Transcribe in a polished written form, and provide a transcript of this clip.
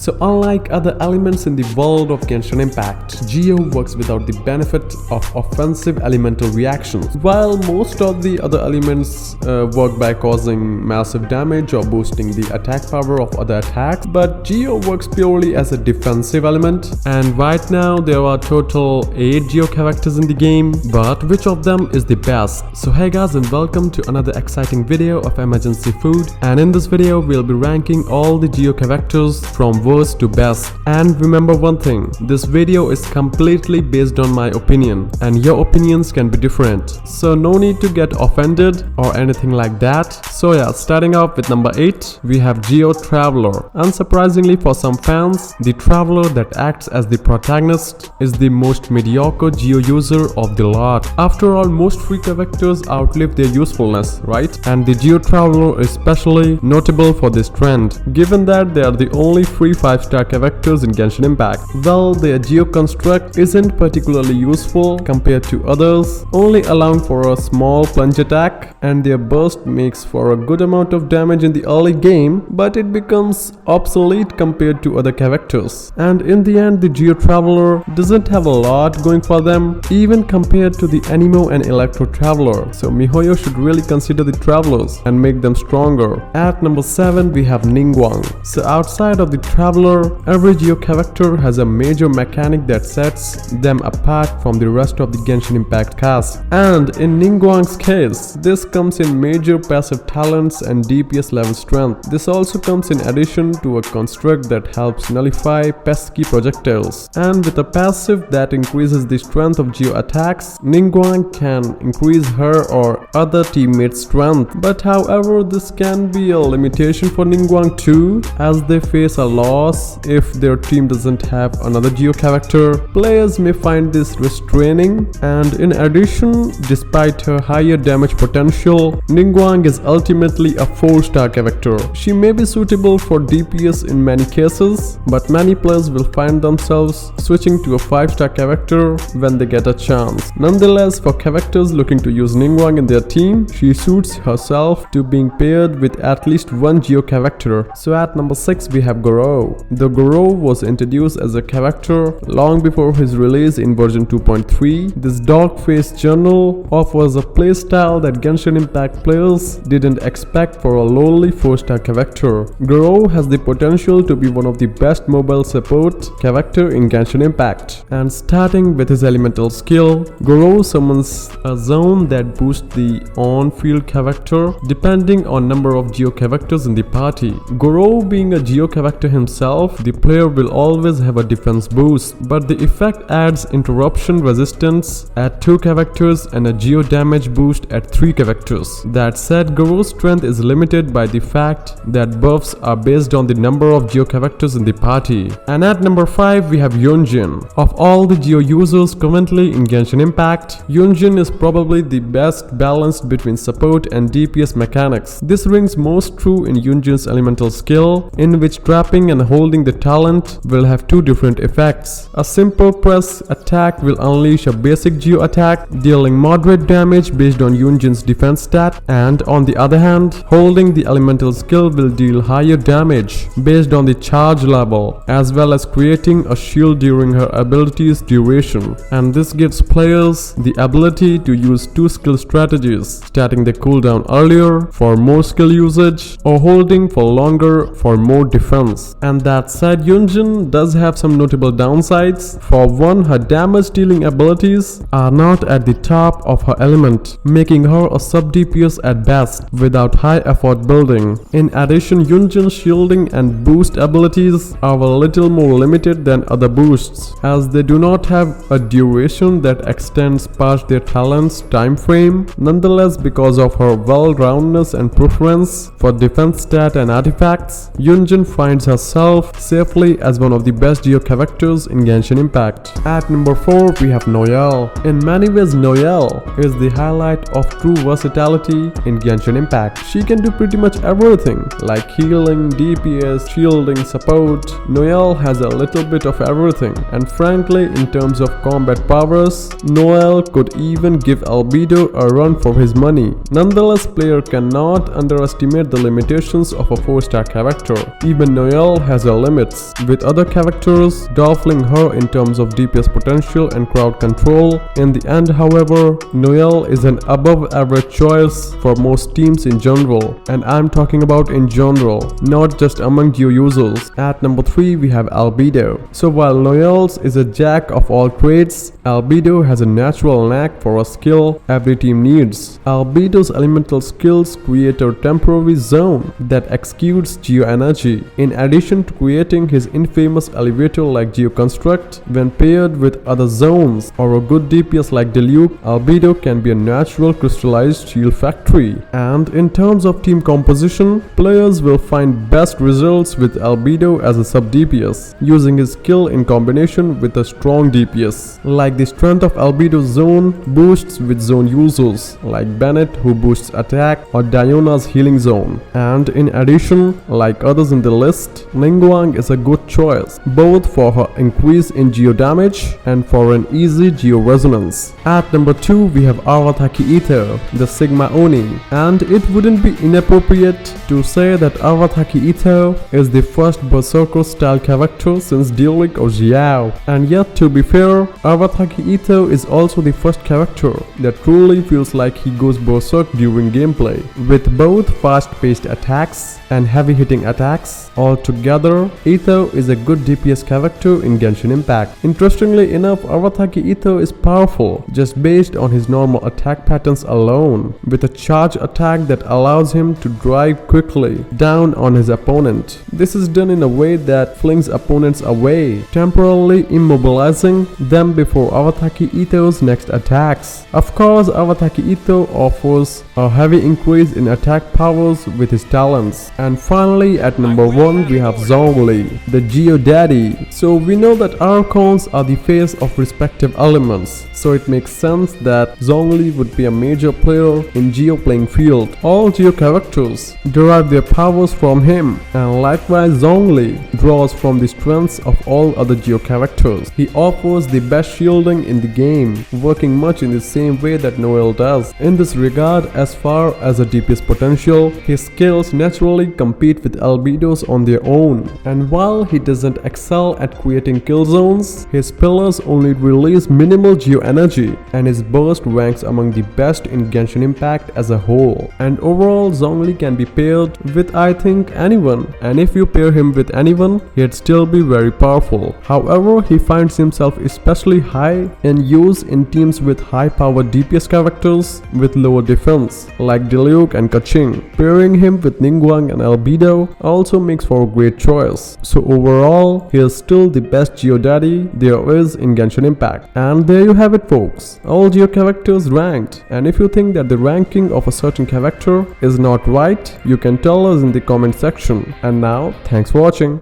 So unlike other elements in the world of Genshin Impact, GEO works without the benefit of offensive elemental reactions. While most of the other elements work by causing massive damage or boosting the attack power of other attacks, but GEO works purely as a defensive element. And right now there are total 8 GEO characters in the game, but which of them is the best? So hey guys, and welcome to another exciting video of Emergency Food, and in this video we'll be ranking all the GEO characters from worst to best. And remember one thing, this video is completely based on my opinion and your opinions can be different, so no need to get offended or anything like that. So yeah, starting off with number 8, we have GEO Traveler. Unsurprisingly for some fans, the Traveler that acts as the protagonist is the most mediocre GEO user of the lot. After all, most free characters outlive their usefulness, right? And the GEO Traveler is especially notable for this trend, given that they are the only free 5-star characters in Genshin Impact. Well, their GEO construct isn't particularly useful compared to others, only allowing for a small plunge attack, and their burst makes for a good amount of damage in the early game, but it becomes obsolete compared to other characters. And in the end, the GEO Traveler doesn't have a lot going for them, even compared to the Anemo and Electro Traveler. So miHoYo should really consider the Travelers and make them stronger. At number 7, we have Ningguang. So outside of the Traveler, every GEO character has a major mechanic that sets them apart from the rest of the Genshin Impact cast. And in Ningguang's case, this comes in major passive talents and DPS level strength. This also comes in addition to a construct that helps nullify pesky projectiles. And with a passive that increases the strength of GEO attacks, Ningguang can increase her or other teammates' strength. But however, this can be a limitation for Ningguang too, as they face a loss if their team doesn't have another GEO character. Players may find this restraining, and in addition, despite her higher damage potential, Ningguang is ultimately a 4-star character. She may be suitable for DPS in many cases, but many players will find themselves switching to a 5-star character when they get a chance. Nonetheless, for characters looking to use Ningguang in their team, she suits herself to being paired with at least one GEO character. So at number 6, we have Goro. The Goro was introduced as a character long before his release in version 2.3. This dog-faced journal offers a playstyle that Genshin Impact players didn't expect for a lowly 4-star character. Goro has the potential to be one of the best mobile support character in Genshin Impact. And starting with his elemental skill, Goro summons a zone that boosts the on-field character depending on number of GEO characters in the party. Goro being a GEO character himself, the player will always have a defense boost, but the effect adds interruption resistance at 2 characters and a GEO damage boost at 3 characters. That said, Goro's strength is limited by the fact that buffs are based on the number of GEO characters in the party. And at number 5, we have Yunjin. Of all the GEO users currently in Genshin Impact, Yunjin is probably the best balanced between support and DPS mechanics. This rings most true in Yunjin's elemental skill, in which trapping and holding the talent will have 2 different effects. A simple press attack will unleash a basic GEO attack, dealing moderate damage based on Yunjin's defense stat, and on the other hand, holding the elemental skill will deal higher damage based on the charge level, as well as creating a shield during her ability's duration. And this gives players the ability to use 2 skill strategies, starting the cooldown earlier for more skill usage or holding for longer for more defense. And that said, Yunjin does have some notable downsides. For one, her damage dealing abilities are not at the top of her element, making her a sub DPS at best without high effort building. In addition, Yunjin's shielding and boost abilities are a little more limited than other boosts, as they do not have a duration that extends past their talent's time frame. Nonetheless, because of her well-roundedness and preference for defense stat and artifacts, Yunjin finds herself safely as one of the best GEO characters in Genshin Impact. At number 4, we have Noelle. In many ways, Noelle is the highlight of true versatility in Genshin Impact. She can do pretty much everything, like healing, DPS, shielding, support. Noelle has a little bit of everything, and frankly, in terms of combat powers, Noelle could even give Abeledo a run for his money. Nonetheless, player cannot underestimate the limitations of a 4-star character. Even Noelle has has her limits, with other characters dwarfing her in terms of DPS potential and crowd control. In the end, however, Noelle is an above average choice for most teams in general, and I'm talking about in general, not just among GEO users. At number 3 we have Abeledo. So while Noelle is a jack of all trades, Abeledo has a natural knack for a skill every team needs. Abeledo's elemental skills create a temporary zone that exudes GEO energy. In addition to creating his infamous elevator like GEO construct, when paired with other zones or a good DPS like Diluc, Abeledo can be a natural crystallized shield factory. And in terms of team composition, players will find best results with Abeledo as a sub DPS, using his skill in combination with a strong DPS. Like the strength of Abeledo's zone boosts with zone users like Bennett, who boosts attack, or Diana's healing zone. And in addition, like others in the list, Ningguang is a good choice, both for her increase in GEO damage and for an easy GEO resonance. At number 2 we have Avataritho, the Sigma Oni, and it wouldn't be inappropriate to say that Avataritho is the first Berserker style character since Diluc or GEO. And yet, to be fair, Avataritho is also the first character that truly feels like he goes berserk during gameplay, with both fast-paced attacks and heavy-hitting attacks. Altogether, Itho is a good DPS character in Genshin Impact. Interestingly enough, Avataritho is powerful just based on his normal attack patterns alone, with a charge attack that allows him to drive quickly down on his opponent. This is done in a way that flings opponents away, temporarily immobilizing them before Avataritho's next attacks. Of course, Avataritho offers a heavy increase in attack powers with his talents. And finally, at number 1 we have Zhongli, the GEO daddy. So we know that Archons are the face of respective elements, so it makes sense that Zhongli would be a major player in GEO playing field. All GEO characters derive their powers from him, and likewise Zhongli draws from the strengths of all other GEO characters. He offers the best shielding in the game, working much in the same way that Noelle does. In this regard, as far as a DPS potential, his skills naturally compete with Abeledo's on their own, and while he doesn't excel at creating kill zones, his pillars only release minimal GEO energy, and his burst ranks among the best in Genshin Impact as a whole. And overall, Zhongli can be paired with I think anyone, and if you pair him with anyone, he'd still be very powerful. However, he finds himself especially high in use in teams with high powered DPS characters with lower defense, like Diluc and Kaching. Pairing him with Ningguang and Abeledo also makes for a great choice. So overall, he is still the best GEO daddy there is in Genshin Impact. And there you have it, folks, all GEO characters ranked. And if you think that the ranking of a certain character is not right, you can tell us in the comment section. And now, thanks for watching.